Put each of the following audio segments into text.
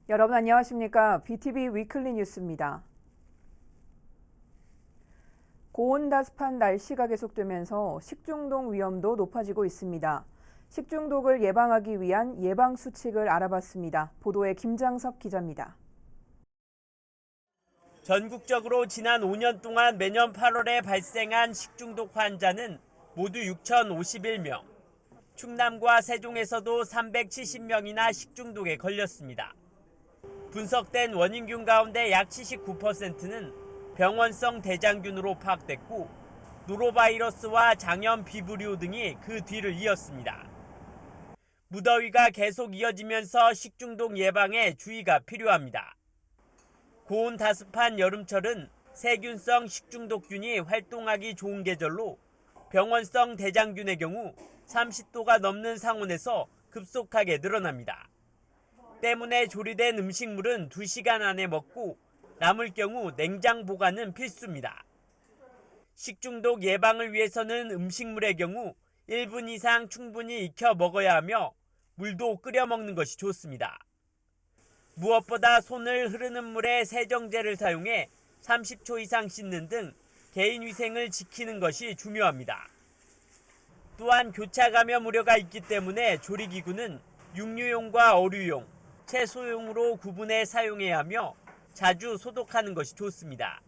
여러분 안녕하십니까? BTV 위클리 뉴스입니다. 고온다습한 날씨가 계속되면서 식중독 위험도 높아지고 있습니다. 식중독을 예방하기 위한 예방 수칙을 알아봤습니다. 보도에 김장섭 기자입니다. 전국적으로 지난 5년 동안 매년 8월에 발생한 식중독 환자는 모두 6,051명. 충남과 세종에서도 370명이나 식중독에 걸렸습니다. 분석된 원인균 가운데 약 79%는 병원성 대장균으로 파악됐고 노로바이러스와 장염 비브리오 등이 그 뒤를 이었습니다. 무더위가 계속 이어지면서 식중독 예방에 주의가 필요합니다. 고온 다습한 여름철은 세균성 식중독균이 활동하기 좋은 계절로 병원성 대장균의 경우 30도가 넘는 상온에서 급속하게 늘어납니다. 때문에 조리된 음식물은 2시간 안에 먹고 남을 경우 냉장 보관은 필수입니다. 식중독 예방을 위해서는 음식물의 경우 1분 이상 충분히 익혀 먹어야 하며 물도 끓여 먹는 것이 좋습니다. 무엇보다 손을 흐르는 물에 세정제를 사용해 30초 이상 씻는 등 개인 위생을 지키는 것이 중요합니다. 또한 교차 감염 우려가 있기 때문에 조리기구는 육류용과 어류용, 채소용으로 구분해 사용해야 하며 자주 소독하는 것이 좋습니다.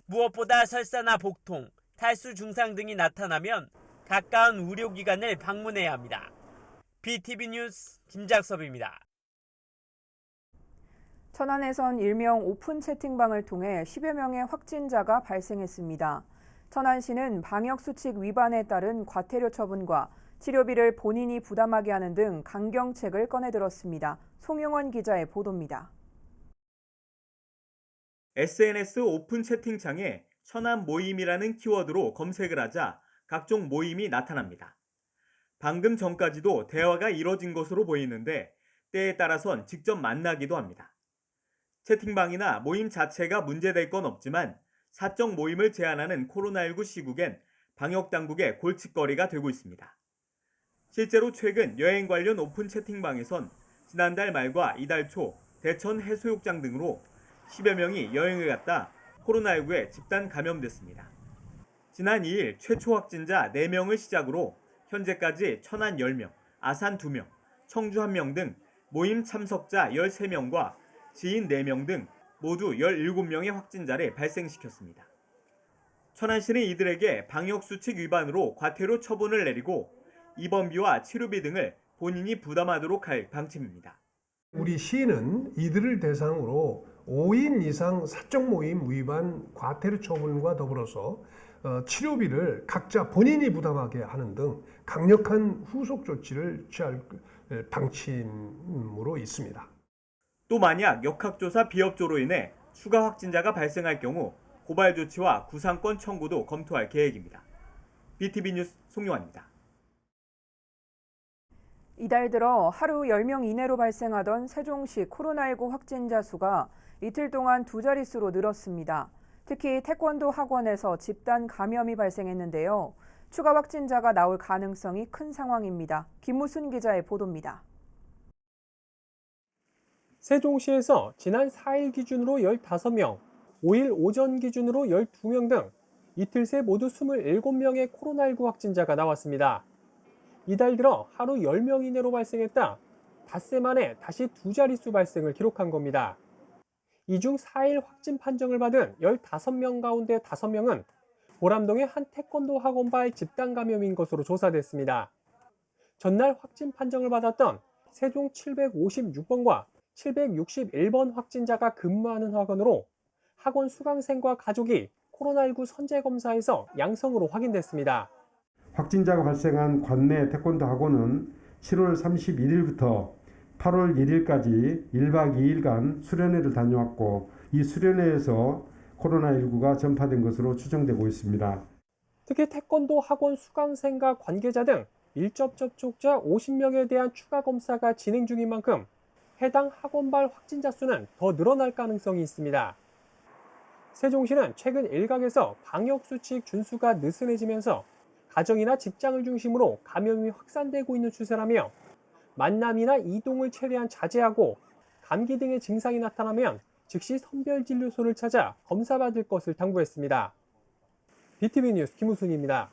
무엇보다 설사나 복통, 탈수 증상 등이 나타나면 가까운 의료기관을 방문해야 합니다. BTV 뉴스 김작섭입니다. 천안에선 일명 오픈 채팅방을 통해 10여 명의 확진자가 발생했습니다. 천안시는 방역수칙 위반에 따른 과태료 처분과 치료비를 본인이 부담하게 하는 등 강경책을 꺼내들었습니다. 송용원 기자의 보도입니다. SNS 오픈 채팅창에 천안 모임이라는 키워드로 검색을 하자 각종 모임이 나타납니다. 방금 전까지도 대화가 이뤄진 것으로 보이는데 때에 따라선 직접 만나기도 합니다. 채팅방이나 모임 자체가 문제될 건 없지만 사적 모임을 제한하는 코로나19 시국엔 방역당국의 골칫거리가 되고 있습니다. 실제로 최근 여행 관련 오픈 채팅방에선 지난달 말과 이달 초 대천 해수욕장 등으로 10여 명이 여행을 갔다 코로나19에 집단 감염됐습니다. 지난 2일 최초 확진자 4명을 시작으로 현재까지 천안 10명, 아산 2명, 청주 1명 등 모임 참석자 13명과 지인 4명 등 모두 17명의 확진자를 발생시켰습니다. 천안시는 이들에게 방역수칙 위반으로 과태료 처분을 내리고 입원비와 치료비 등을 본인이 부담하도록 할 방침입니다. 우리 시는 이들을 대상으로 5인 이상 사적 모임 위반 과태료 처분과 더불어서 치료비를 각자 본인이 부담하게 하는 등 강력한 후속 조치를 취할 방침으로 있습니다. 또 만약 역학조사 비협조로 인해 추가 확진자가 발생할 경우 고발 조치와 구상권 청구도 검토할 계획입니다. BTV 뉴스 송용환입니다. 이달 들어 하루 10명 이내로 발생하던 세종시 코로나19 확진자 수가 이틀 동안 2자릿수로 늘었습니다. 특히 태권도 학원에서 집단 감염이 발생했는데요. 추가 확진자가 나올 가능성이 큰 상황입니다. 김무순 기자의 보도입니다. 세종시에서 지난 4일 기준으로 15명, 5일 오전 기준으로 12명 등 이틀 새 모두 27명의 코로나19 확진자가 나왔습니다. 이달 들어 하루 10명 이내로 발생했다 닷새 만에 다시 2자릿수 발생을 기록한 겁니다. 이 중 4일 확진 판정을 받은 15명 가운데 5명은 보람동의 한 태권도 학원바의 집단 감염인 것으로 조사됐습니다. 전날 확진 판정을 받았던 세종 756번과 761번 확진자가 근무하는 학원으로 학원 수강생과 가족이 코로나19 선제검사에서 양성으로 확인됐습니다. 확진자가 발생한 관내 태권도 학원은 7월 31일부터 8월 1일까지 1박 2일간 수련회를 다녀왔고 이 수련회에서 코로나19가 전파된 것으로 추정되고 있습니다. 특히 태권도 학원 수강생과 관계자 등 밀접 접촉자 50명에 대한 추가 검사가 진행 중인 만큼 해당 학원발 확진자 수는 더 늘어날 가능성이 있습니다. 세종시는 최근 일각에서 방역수칙 준수가 느슨해지면서 가정이나 직장을 중심으로 감염이 확산되고 있는 추세라며 만남이나 이동을 최대한 자제하고 감기 등의 증상이 나타나면 즉시 선별진료소를 찾아 검사받을 것을 당부했습니다. BTV 뉴스 김우순입니다.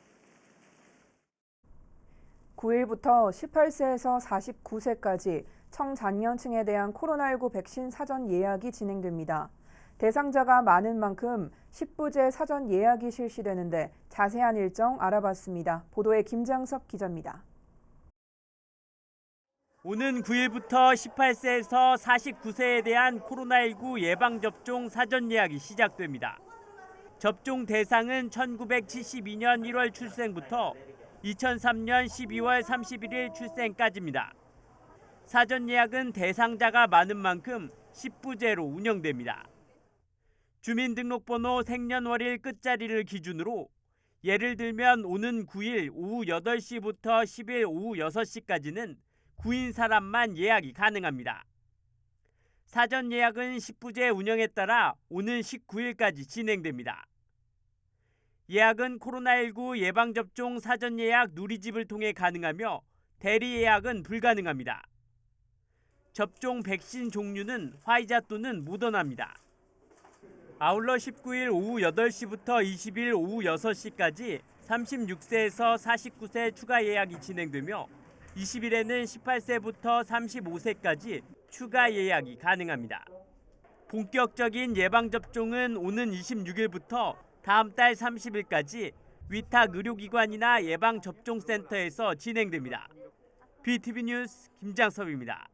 9일부터 18세에서 49세까지 청장년층에 대한 코로나19 백신 사전 예약이 진행됩니다. 대상자가 많은 만큼 10부제 사전 예약이 실시되는데 자세한 일정 알아봤습니다. 보도에 김장섭 기자입니다. 오는 9일부터 18세에서 49세에 대한 코로나19 예방접종 사전 예약이 시작됩니다. 접종 대상은 1972년 1월 출생부터 2003년 12월 31일 출생까지입니다. 사전 예약은 대상자가 많은 만큼 10부제로 운영됩니다. 주민등록번호 생년월일 끝자리를 기준으로 예를 들면 오는 9일 오후 8시부터 10일 오후 6시까지는 9인 사람만 예약이 가능합니다. 사전 예약은 10부제 운영에 따라 오는 19일까지 진행됩니다. 예약은 코로나19 예방접종 사전 예약 누리집을 통해 가능하며 대리 예약은 불가능합니다. 접종 백신 종류는 화이자 또는 모더나입니다. 아울러 19일 오후 8시부터 20일 오후 6시까지 36세에서 49세 추가 예약이 진행되며 20일에는 18세부터 35세까지 추가 예약이 가능합니다. 본격적인 예방접종은 오는 26일부터 다음 달 30일까지 위탁 의료기관이나 예방접종센터에서 진행됩니다. BTV 뉴스 김장섭입니다.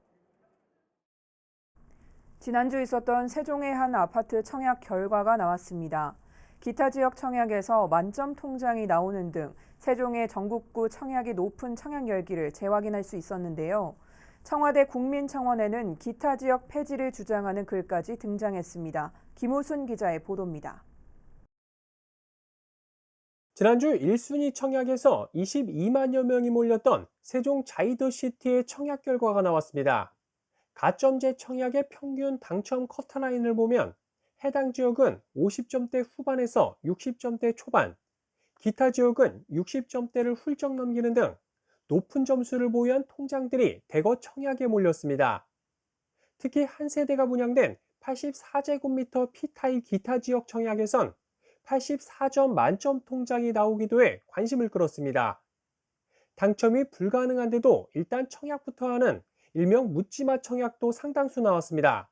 지난주 있었던 세종의 한 아파트 청약 결과가 나왔습니다. 기타 지역 청약에서 만점 통장이 나오는 등 세종의 전국구 청약이 높은 청약 열기를 재확인할 수 있었는데요. 청와대 국민청원에는 기타 지역 폐지를 주장하는 글까지 등장했습니다. 김우순 기자의 보도입니다. 지난주 1순위 청약에서 22만여 명이 몰렸던 세종 자이더시티의 청약 결과가 나왔습니다. 가점제 청약의 평균 당첨 커트라인을 보면 해당 지역은 50점대 후반에서 60점대 초반, 기타 지역은 60점대를 훌쩍 넘기는 등 높은 점수를 보유한 통장들이 대거 청약에 몰렸습니다. 특히 한 세대가 분양된 84제곱미터 P타입 기타 지역 청약에선 84점 만점 통장이 나오기도 해 관심을 끌었습니다. 당첨이 불가능한데도 일단 청약부터 하는 일명 묻지마 청약도 상당수 나왔습니다.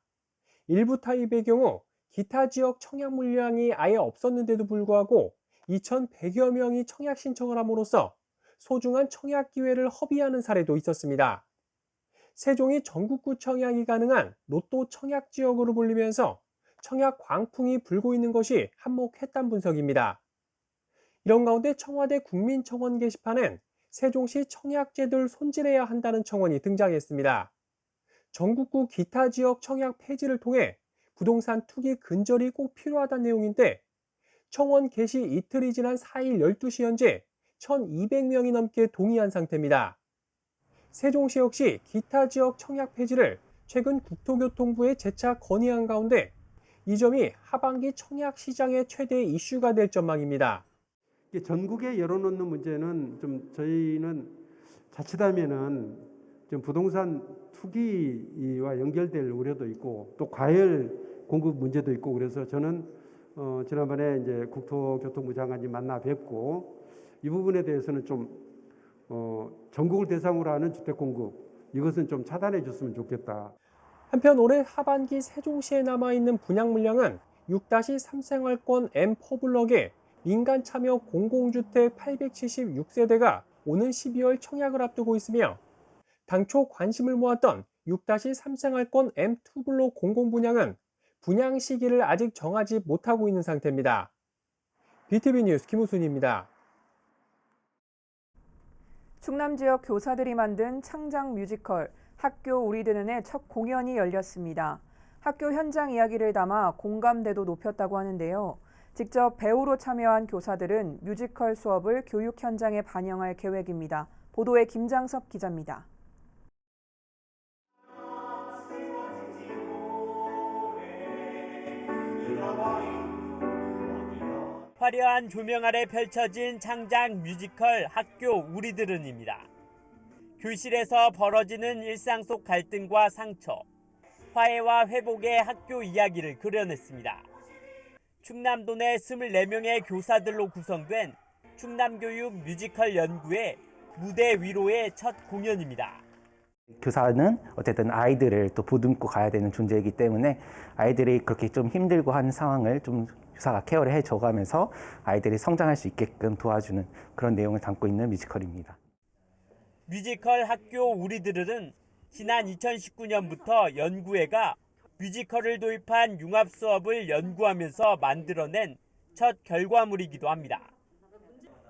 일부 타입의 경우 기타 지역 청약 물량이 아예 없었는데도 불구하고 2,100여 명이 청약 신청을 함으로써 소중한 청약 기회를 허비하는 사례도 있었습니다. 세종이 전국구 청약이 가능한 로또 청약 지역으로 불리면서 청약 광풍이 불고 있는 것이 한몫했다는 분석입니다. 이런 가운데 청와대 국민청원 게시판엔 세종시 청약제도를 손질해야 한다는 청원이 등장했습니다. 전국구 기타 지역 청약 폐지를 통해 부동산 투기 근절이 꼭 필요하다는 내용인데 청원 게시 이틀이 지난 4일 12시 현재 1,200명이 넘게 동의한 상태입니다. 세종시 역시 기타 지역 청약 폐지를 최근 국토교통부에 재차 건의한 가운데 이 점이 하반기 청약 시장의 최대 이슈가 될 전망입니다. 전국에 열어놓는 문제는 좀 저희는 자칫하면은 좀 부동산 투기와 연결될 우려도 있고 또 과열 공급 문제도 있고 그래서 저는 지난번에 이제 국토교통부 장관님 만나 뵙고 이 부분에 대해서는 좀 전국을 대상으로 하는 주택 공급 이것은 좀 차단해 줬으면 좋겠다. 한편 올해 하반기 세종시에 남아있는 분양 물량은 6-3 생활권 M4블럭의 민간 참여 공공주택 876세대가 오는 12월 청약을 앞두고 있으며 당초 관심을 모았던 6-3 생활권 M2블록 공공분양은 분양 시기를 아직 정하지 못하고 있는 상태입니다. BTV 뉴스 김우순입니다. 충남 지역 교사들이 만든 창작 뮤지컬 학교 우리들은의 첫 공연이 열렸습니다. 학교 현장 이야기를 담아 공감대도 높였다고 하는데요. 직접 배우로 참여한 교사들은 뮤지컬 수업을 교육 현장에 반영할 계획입니다. 보도에 김장섭 기자입니다. 화려한 조명 아래 펼쳐진 창작 뮤지컬 학교 우리들은입니다. 교실에서 벌어지는 일상 속 갈등과 상처, 화해와 회복의 학교 이야기를 그려냈습니다. 충남도 내 24명의 교사들로 구성된 충남교육 뮤지컬 연구회 무대 위로의 첫 공연입니다. 교사는 어쨌든 아이들을 또 보듬고 가야 되는 존재이기 때문에 아이들이 그렇게 좀 힘들고 하는 상황을 좀 교사가 케어를 해줘가면서 아이들이 성장할 수 있게끔 도와주는 그런 내용을 담고 있는 뮤지컬입니다. 뮤지컬 학교 우리들은 지난 2019년부터 연구회가 뮤지컬을 도입한 융합 수업을 연구하면서 만들어낸 첫 결과물이기도 합니다.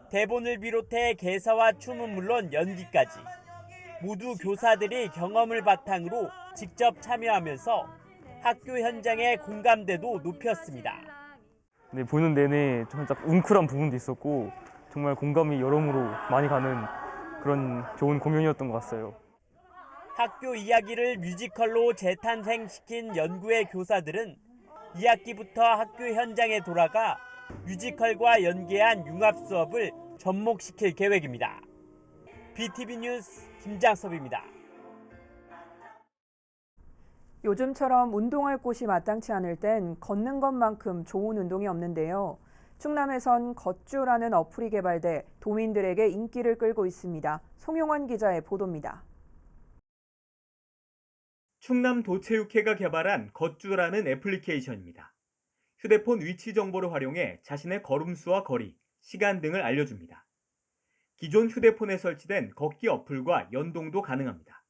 대본을 비롯해 개사와 춤은 물론 연기까지 모두 교사들이 경험을 바탕으로 직접 참여하면서 학교 현장의 공감대도 높였습니다. 네, 보는 내내 살짝 웅크란 부분도 있었고 정말 공감이 여러모로 많이 가는 그런 좋은 공연이었던 것 같아요. 학교 이야기를 뮤지컬로 재탄생시킨 연구회 교사들은 2학기부터 학교 현장에 돌아가 뮤지컬과 연계한 융합 수업을 접목시킬 계획입니다. BTV 뉴스 김장섭입니다. 요즘처럼 운동할 곳이 마땅치 않을 땐 걷는 것만큼 좋은 운동이 없는데요. 충남에선 걷주라는 어플이 개발돼 도민들에게 인기를 끌고 있습니다. 송용환 기자의 보도입니다. 충남도체육회가 개발한 걷주라는 애플리케이션입니다. 휴대폰 위치 정보를 활용해 자신의 걸음수와 거리, 시간 등을 알려줍니다. 기존 휴대폰에 설치된 걷기 어플과 연동도 가능합니다.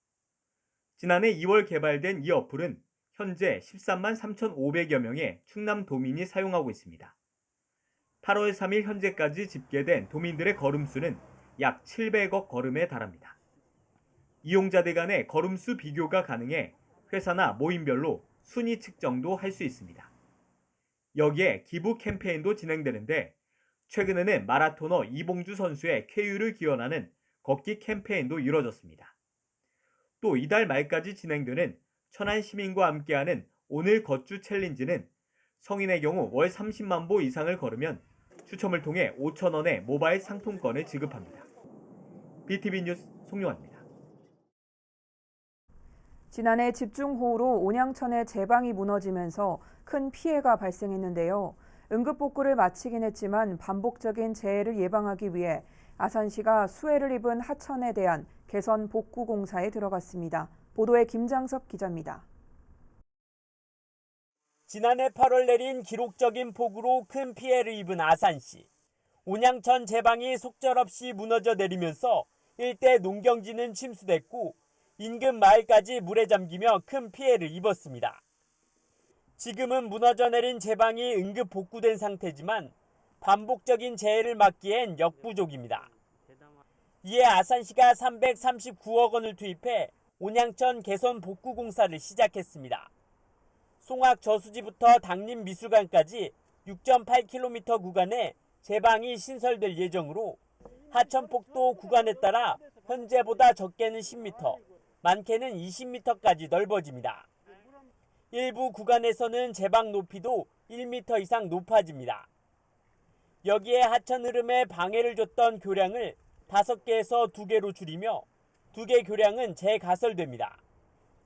지난해 2월 개발된 이 어플은 현재 13만 3,500여 명의 충남 도민이 사용하고 있습니다. 8월 3일 현재까지 집계된 도민들의 걸음수는 약 700억 걸음에 달합니다. 이용자들 간의 걸음수 비교가 가능해 회사나 모임별로 순위 측정도 할 수 있습니다. 여기에 기부 캠페인도 진행되는데 최근에는 마라토너 이봉주 선수의 쾌유를 기원하는 걷기 캠페인도 이뤄졌습니다. 또 이달 말까지 진행되는 천안 시민과 함께하는 오늘 걷주 챌린지는 성인의 경우 월 30만 보 이상을 걸으면 추첨을 통해 5,000원의 모바일 상품권을 지급합니다. BTV 뉴스 송용환입니다. 지난해 집중호우로 온양천의 제방이 무너지면서 큰 피해가 발생했는데요. 응급복구를 마치긴 했지만 반복적인 재해를 예방하기 위해 아산시가 수해를 입은 하천에 대한 개선 복구 공사에 들어갔습니다. 보도에 김장섭 기자입니다. 지난해 8월 내린 기록적인 폭우로 큰 피해를 입은 아산시. 온양천 제방이 속절없이 무너져 내리면서 일대 농경지는 침수됐고 인근 마을까지 물에 잠기며 큰 피해를 입었습니다. 지금은 무너져 내린 제방이 응급 복구된 상태지만 반복적인 재해를 막기엔 역부족입니다. 이에 아산시가 339억 원을 투입해 온양천 개선 복구 공사를 시작했습니다. 송악 저수지부터 당림미술관까지 6.8km 구간에 제방이 신설될 예정으로 하천폭도 구간에 따라 현재보다 적게는 10m, 많게는 20m까지 넓어집니다. 일부 구간에서는 제방 높이도 1m 이상 높아집니다. 여기에 하천 흐름에 방해를 줬던 교량을 5개에서 2개로 줄이며 2개 교량은 재가설됩니다.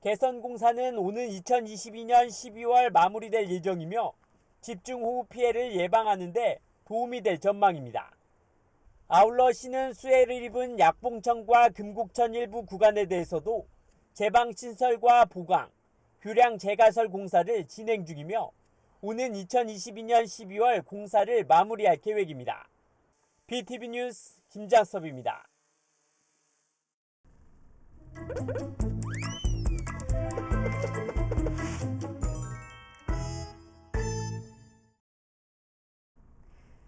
개선 공사는 오는 2022년 12월 마무리될 예정이며 집중호우 피해를 예방하는 데 도움이 될 전망입니다. 아울러 시는 수해를 입은 약봉천과 금곡천 일부 구간에 대해서도 제방 신설과 보강, 교량 재가설 공사를 진행 중이며 오는 2022년 12월 공사를 마무리할 계획입니다. BTV 뉴스 김장섭입니다.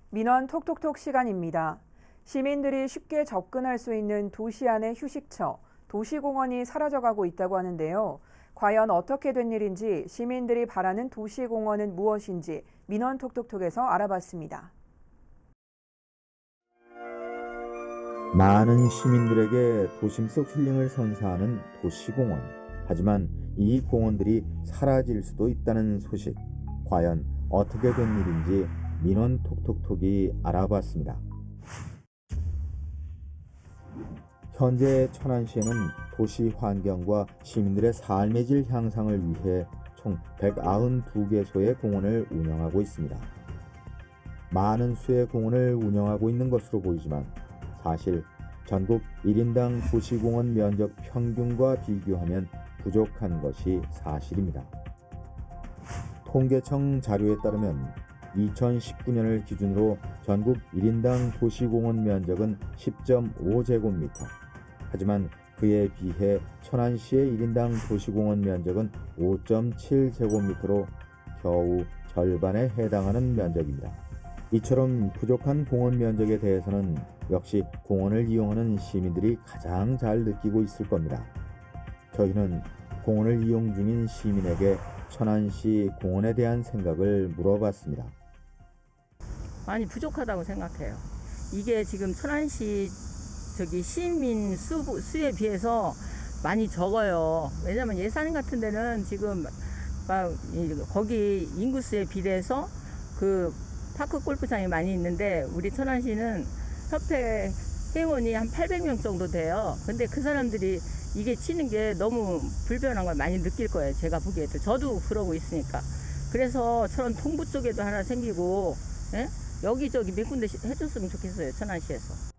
민원 톡톡톡 시간입니다. 시민들이 쉽게 접근할 수 있는 도시 안의 휴식처, 도시공원이 사라져가고 있다고 하는데요. 과연 어떻게 된 일인지 시민들이 바라는 도시공원은 무엇인지 민원 톡톡톡에서 알아봤습니다. 많은 시민들에게 도심 속 힐링을 선사하는 도시공원. 하지만 이 공원들이 사라질 수도 있다는 소식. 과연 어떻게 된 일인지 민원 톡톡톡이 알아봤습니다. 현재 천안시에는 도시 환경과 시민들의 삶의 질 향상을 위해 총 192개소의 공원을 운영하고 있습니다. 많은 수의 공원을 운영하고 있는 것으로 보이지만 사실 전국 1인당 도시공원 면적 평균과 비교하면 부족한 것이 사실입니다. 통계청 자료에 따르면 2019년을 기준으로 전국 1인당 도시공원 면적은 10.5제곱미터. 하지만 그에 비해 천안시의 1인당 도시공원 면적은 5.7제곱미터로 겨우 절반에 해당하는 면적입니다. 이처럼 부족한 공원 면적에 대해서는 역시 공원을 이용하는 시민들이 가장 잘 느끼고 있을 겁니다. 저희는 공원을 이용 중인 시민에게 천안시 공원에 대한 생각을 물어봤습니다. 많이 부족하다고 생각해요. 이게 지금 천안시 시민 수에 비해서 많이 적어요. 왜냐면 예산 같은 데는 지금 막 거기 인구수에 비례해서 그 파크 골프장이 많이 있는데 우리 천안시는 협회 회원이 한 800명 정도 돼요. 근데 그 사람들이 이게 치는 게 너무 불편한 걸 많이 느낄 거예요. 제가 보기에도. 저도 그러고 있으니까. 그래서 저런 통부 쪽에도 하나 생기고, 예? 여기저기 몇 군데 해줬으면 좋겠어요. 천안시에서.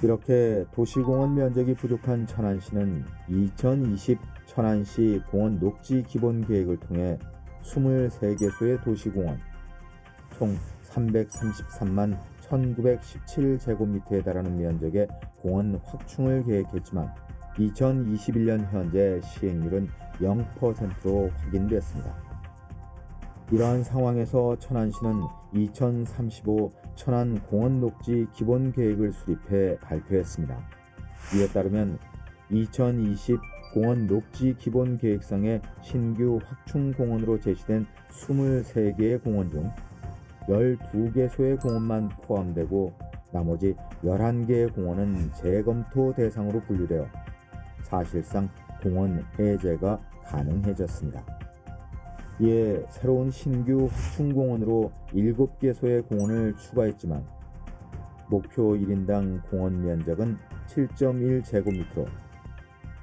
이렇게 도시공원 면적이 부족한 천안시는 2020 천안시 공원 녹지 기본 계획을 통해 23개소의 도시공원, 총 333만 1917제곱미터에 달하는 면적의 공원 확충을 계획했지만 2021년 현재 시행률은 0%로 확인됐습니다. 이러한 상황에서 천안시는 2035 천안 공원 녹지 기본 계획을 수립해 발표했습니다. 이에 따르면 2020 공원 녹지 기본 계획상의 신규 확충 공원으로 제시된 23개의 공원 중 12개소의 공원만 포함되고 나머지 11개의 공원은 재검토 대상으로 분류되어 사실상 공원 해제가 가능해졌습니다. 이에 새로운 신규 확충공원으로 7개소의 공원을 추가했지만 목표 1인당 공원 면적은 7.1제곱미터로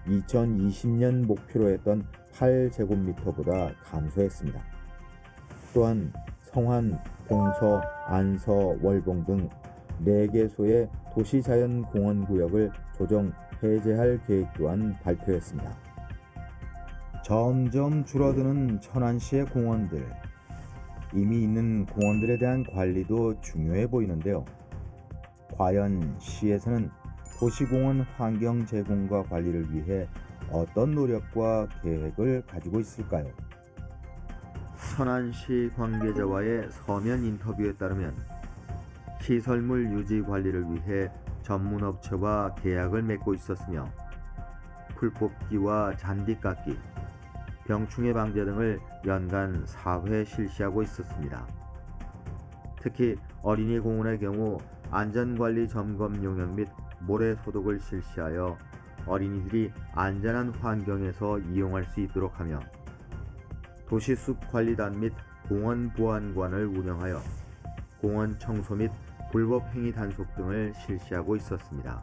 2020년 목표로 했던 8제곱미터보다 감소했습니다. 또한 성환, 봉서, 안서, 월봉 등 4개소의 도시자연공원구역을 조정 해제할 계획 또한 발표했습니다. 점점 줄어드는 천안시의 공원들. 이미 있는 공원들에 대한 관리도 중요해 보이는데요. 과연 시에서는 도시공원 환경 제공과 관리를 위해 어떤 노력과 계획을 가지고 있을까요? 천안시 관계자와의 서면 인터뷰에 따르면 시설물 유지 관리를 위해 전문업체와 계약을 맺고 있었으며 풀뽑기와 잔디 깎기, 병충해 방제 등을 연간 4회 실시하고 있었습니다. 특히 어린이 공원의 경우 안전관리 점검 용역 및 모래 소독을 실시하여 어린이들이 안전한 환경에서 이용할 수 있도록 하며 도시숲관리단 및 공원보안관을 운영하여 공원 청소 및 불법행위 단속 등을 실시하고 있었습니다.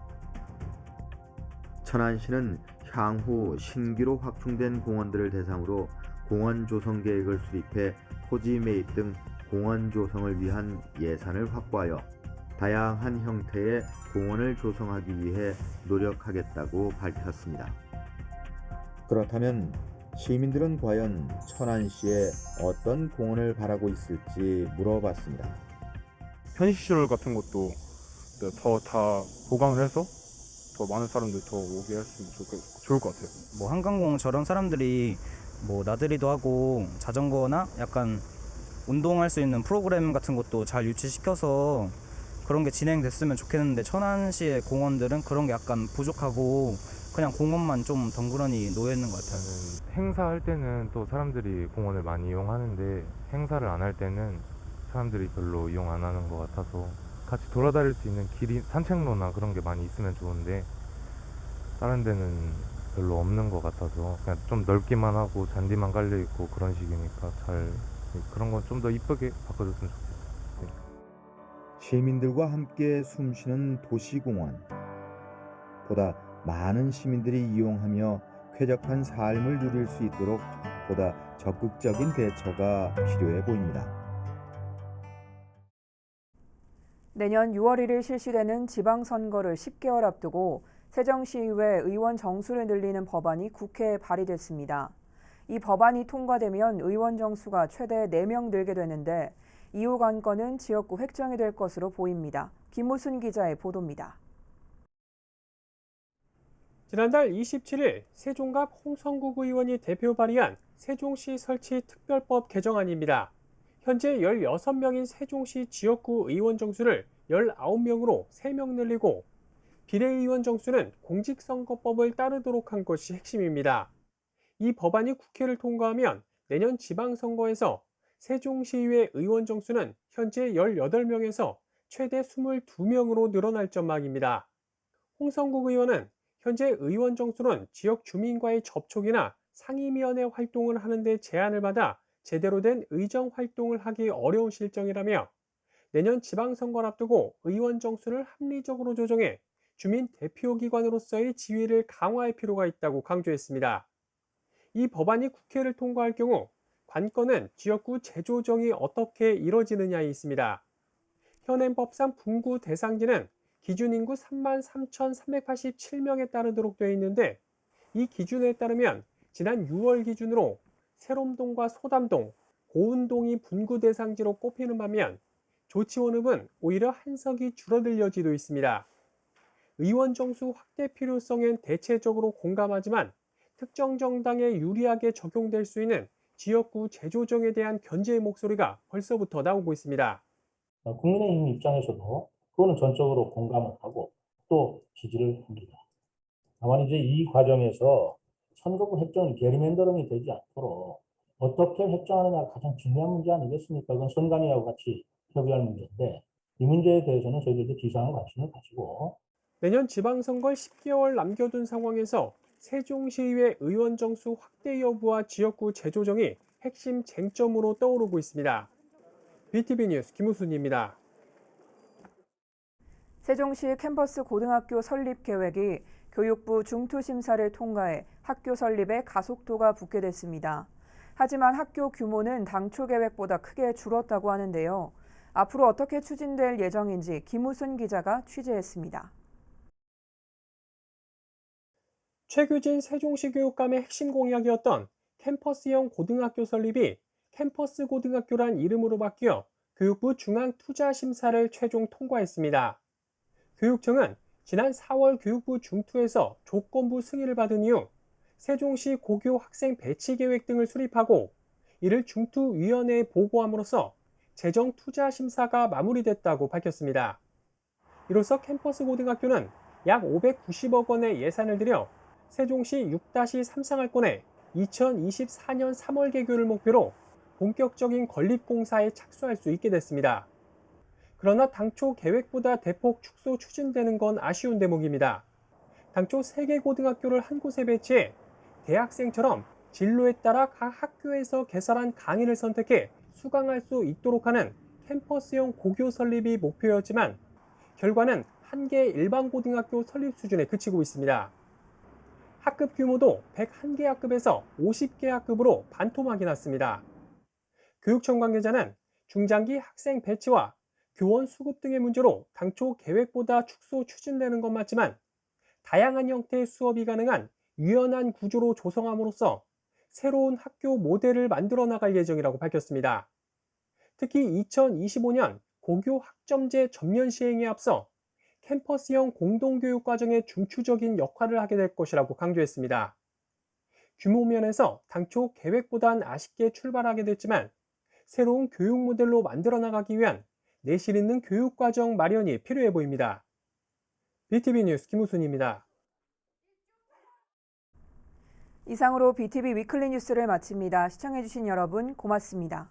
천안시는 향후 신규로 확충된 공원들을 대상으로 공원 조성 계획을 수립해 토지 매입 등 공원 조성을 위한 예산을 확보하여 다양한 형태의 공원을 조성하기 위해 노력하겠다고 밝혔습니다. 그렇다면 시민들은 과연 천안시에 어떤 공원을 바라고 있을지 물어봤습니다. 편의시설 같은 것도 더 다 보강을 해서 더 많은 사람들 더 오게 했으면 좋을 것 같아요. 뭐 한강공원 저런 사람들이 뭐 나들이도 하고 자전거나 약간 운동할 수 있는 프로그램 같은 것도 잘 유치시켜서 그런 게 진행됐으면 좋겠는데 천안시의 공원들은 그런 게 약간 부족하고 그냥 공원만 좀 덩그러니 놓여 있는 것 같아요. 행사할 때는 또 사람들이 공원을 많이 이용하는데 행사를 안 할 때는 사람들이 별로 이용 안 하는 것 같아서 같이 돌아다닐 수 있는 길이 산책로나 그런 게 많이 있으면 좋은데 다른 데는 별로 없는 것 같아서 그냥 좀 넓기만 하고 잔디만 깔려 있고 그런 식이니까 그런 건 좀 더 이쁘게 바꿔줬으면 좋겠어요. 시민들과 함께 숨쉬는 도시공원. 보다 많은 시민들이 이용하며 쾌적한 삶을 누릴 수 있도록 보다 적극적인 대처가 필요해 보입니다. 내년 6월 1일 실시되는 지방선거를 10개월 앞두고 세정시의회 의원 정수를 늘리는 법안이 국회에 발의됐습니다. 이 법안이 통과되면 의원 정수가 최대 4명 늘게 되는데 이후 관건은 지역구 획정이 될 것으로 보입니다. 김무순 기자의 보도입니다. 지난달 27일 세종갑 홍성국 의원이 대표 발의한 세종시 설치 특별법 개정안입니다. 현재 16명인 세종시 지역구 의원 정수를 19명으로 3명 늘리고 비례의원 정수는 공직선거법을 따르도록 한 것이 핵심입니다. 이 법안이 국회를 통과하면 내년 지방선거에서 세종시의회 의원 정수는 현재 18명에서 최대 22명으로 늘어날 전망입니다. 홍성국 의원은 현재 의원 정수는 지역 주민과의 접촉이나 상임위원회 활동을 하는 데 제한을 받아 제대로 된 의정 활동을 하기 어려운 실정이라며 내년 지방선거를 앞두고 의원 정수를 합리적으로 조정해 주민 대표기관으로서의 지위를 강화할 필요가 있다고 강조했습니다. 이 법안이 국회를 통과할 경우 관건은 지역구 재조정이 어떻게 이뤄지느냐에 있습니다. 현행법상 분구 대상지는 기준 인구 33,387명에 따르도록 되어 있는데 이 기준에 따르면 지난 6월 기준으로 새롬동과 소담동, 고운동이 분구 대상지로 꼽히는 반면 조치원읍은 오히려 한석이 줄어들 여지도 있습니다. 의원 정수 확대 필요성엔 대체적으로 공감하지만 특정 정당에 유리하게 적용될 수 있는 지역구 재조정에 대한 견제의 목소리가 벌써부터 나오고 있습니다. 국민의힘 입장에서도 그거는 전적으로 공감을 하고 또 지지를 합니다. 다만 이제 이 과정에서 선거구 획정이 게리맨더링이 되지 않도록 어떻게 획정하느냐가 가장 중요한 문제 아니겠습니까? 그건 선관위하고 같이 협의할 문제인데 이 문제에 대해서는 저희들도 비상한 관심을 가지고 내년 지방선거에 10개월 남겨둔 상황에서 세종시의회 의원 정수 확대 여부와 지역구 재조정이 핵심 쟁점으로 떠오르고 있습니다. BTV 뉴스 김우순입니다. 세종시 캠퍼스 고등학교 설립 계획이 교육부 중투심사를 통과해 학교 설립에 가속도가 붙게 됐습니다. 하지만 학교 규모는 당초 계획보다 크게 줄었다고 하는데요. 앞으로 어떻게 추진될 예정인지 김우순 기자가 취재했습니다. 최규진 세종시 교육감의 핵심 공약이었던 캠퍼스형 고등학교 설립이 캠퍼스 고등학교란 이름으로 바뀌어 교육부 중앙투자심사를 최종 통과했습니다. 교육청은 지난 4월 교육부 중투에서 조건부 승인을 받은 이후 세종시 고교 학생 배치 계획 등을 수립하고 이를 중투위원회에 보고함으로써 재정투자심사가 마무리됐다고 밝혔습니다. 이로써 캠퍼스 고등학교는 약 590억 원의 예산을 들여 세종시 6-3상할권의 2024년 3월 개교를 목표로 본격적인 건립공사에 착수할 수 있게 됐습니다. 그러나 당초 계획보다 대폭 축소 추진되는 건 아쉬운 대목입니다. 당초 3개 고등학교를 한 곳에 배치해 대학생처럼 진로에 따라 각 학교에서 개설한 강의를 선택해 수강할 수 있도록 하는 캠퍼스형 고교 설립이 목표였지만 결과는 한 개 일반 고등학교 설립 수준에 그치고 있습니다. 학급 규모도 101개 학급에서 50개 학급으로 반토막이 났습니다. 교육청 관계자는 중장기 학생 배치와 교원 수급 등의 문제로 당초 계획보다 축소 추진되는 건 맞지만 다양한 형태의 수업이 가능한 유연한 구조로 조성함으로써 새로운 학교 모델을 만들어 나갈 예정이라고 밝혔습니다. 특히 2025년 고교 학점제 전면 시행에 앞서 캠퍼스형 공동교육 과정의 중추적인 역할을 하게 될 것이라고 강조했습니다. 규모 면에서 당초 계획보단 아쉽게 출발하게 됐지만 새로운 교육 모델로 만들어 나가기 위한 내실 있는 교육과정 마련이 필요해 보입니다. BTV 뉴스 김우순입니다. 이상으로 BTV 위클리 뉴스를 마칩니다. 시청해주신 여러분 고맙습니다.